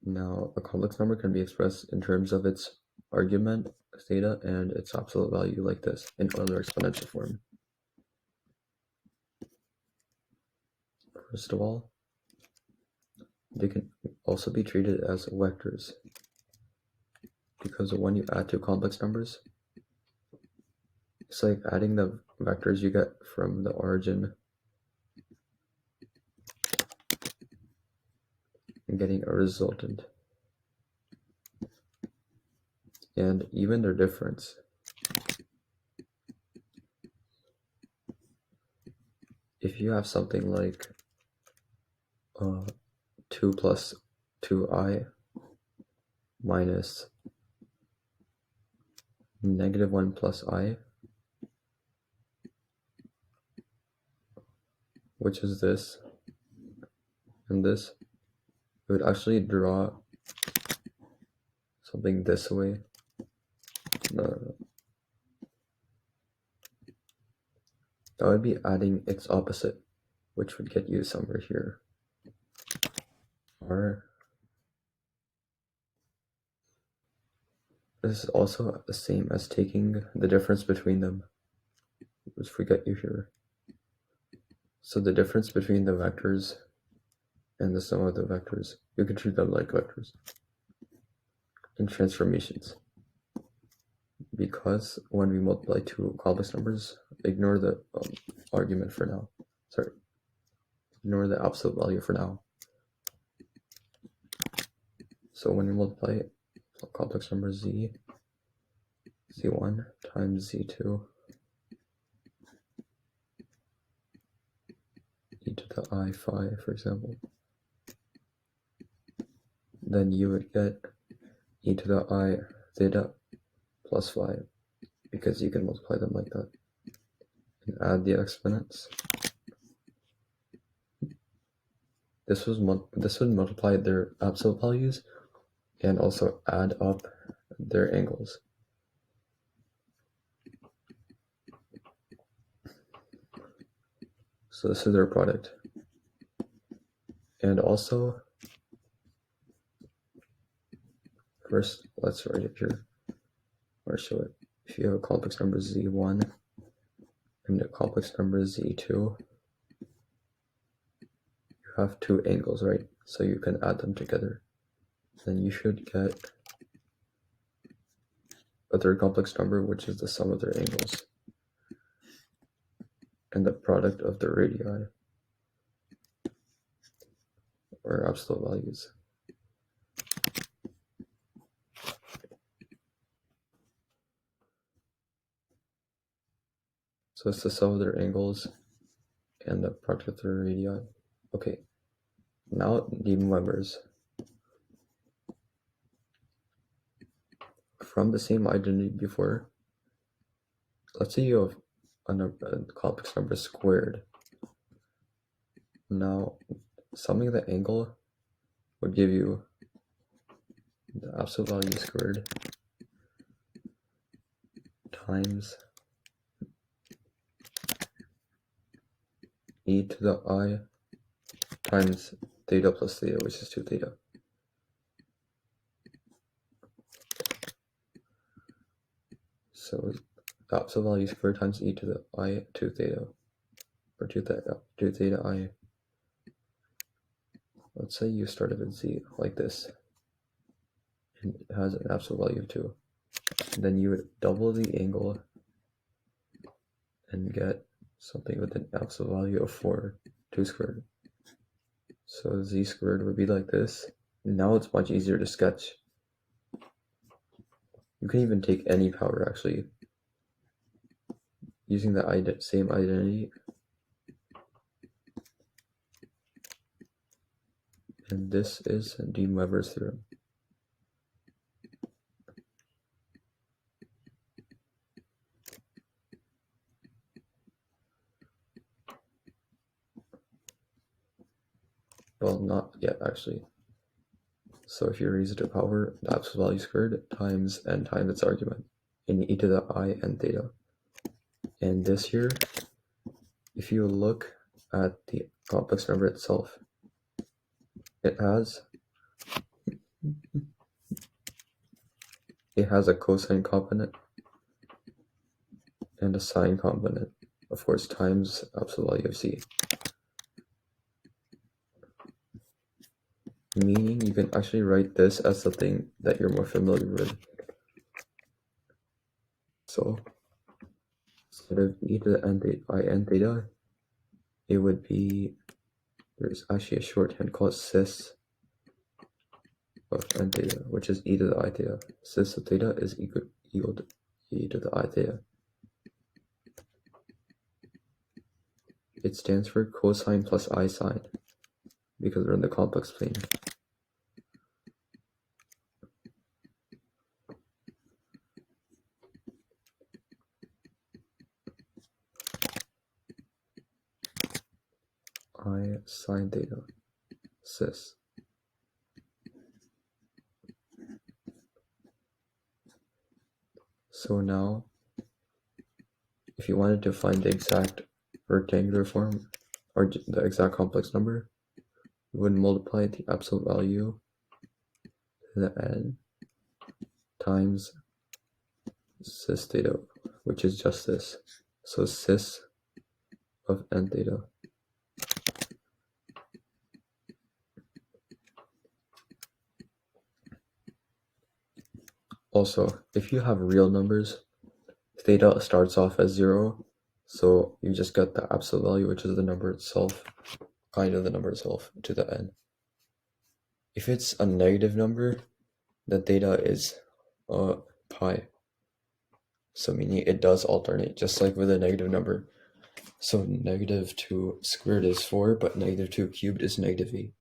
Now, a complex number can be expressed in terms of its argument, theta, and its absolute value like this, in Euler exponential form. First of all, they can also be treated as vectors, because when you add two complex numbers, it's like adding the vectors you get from the origin and getting a resultant. And even their difference. If you have something like 2 plus 2i minus negative 1 plus I, which is this and this, it would actually draw something this way. No. That would be adding its opposite, which would get you somewhere here. Or this is also the same as taking the difference between them, which would get you here. So the difference between the vectors and the sum of the vectors, you can treat them like vectors in transformations. Because when we multiply two complex numbers, ignore the argument for now. Sorry, ignore the absolute value for now. So when we multiply complex number z1 times z2 e to the I5, for example, then you would get e to the I theta plus 5, because you can multiply them like that and add the exponents. This would multiply their absolute values and also add up their angles. So this is their product. And also, first, let's write it here, or show it. If you have a complex number z1 and a complex number z2, you have two angles, right? So you can add them together. Then you should get a third complex number, which is the sum of their angles and the product of their radii, or absolute values. So it's the sum of their angles and the product of their radii. Okay, now de-Moivre's. From the same identity before, let's say you have a complex number squared. Now, summing the angle would give you the absolute value squared times e to the I times theta plus theta, which is 2 theta. So the absolute value squared times e to the I 2 theta, or 2 theta I. Let's say you started at z like this, and it has an absolute value of 2. Then you would double the angle and get something with an absolute value of 4, 2 squared. So z squared would be like this. Now it's much easier to sketch. You can even take any power, actually, using the same identity. And this is de-Moivre's theorem. Well, not yet, actually. So if you raise it to power, the absolute value squared times n times its argument in e to the I n theta. And this here, if you look at the complex number itself, it has it has a cosine component and a sine component, of course, times absolute value of c. Meaning you can actually write this as something that you're more familiar with. So instead of e to the n theta, it would be, there's actually a shorthand called cis of n theta, which is e to the I theta. Cis of theta is equal to e to the I theta. It stands for cosine plus I sine because we're in the complex plane. I sine theta, cis. So now, if you wanted to find the exact rectangular form, or the exact complex number, you would multiply the absolute value to the n times cis theta, which is just this. So cis of n theta. Also, if you have real numbers, theta starts off as 0, so you just get the absolute value, which is the number itself, kind of the number itself, to the n. If it's a negative number, the theta is pi. So meaning it does alternate, just like with a negative number. So -2 squared is 4, but -2 cubed is -e.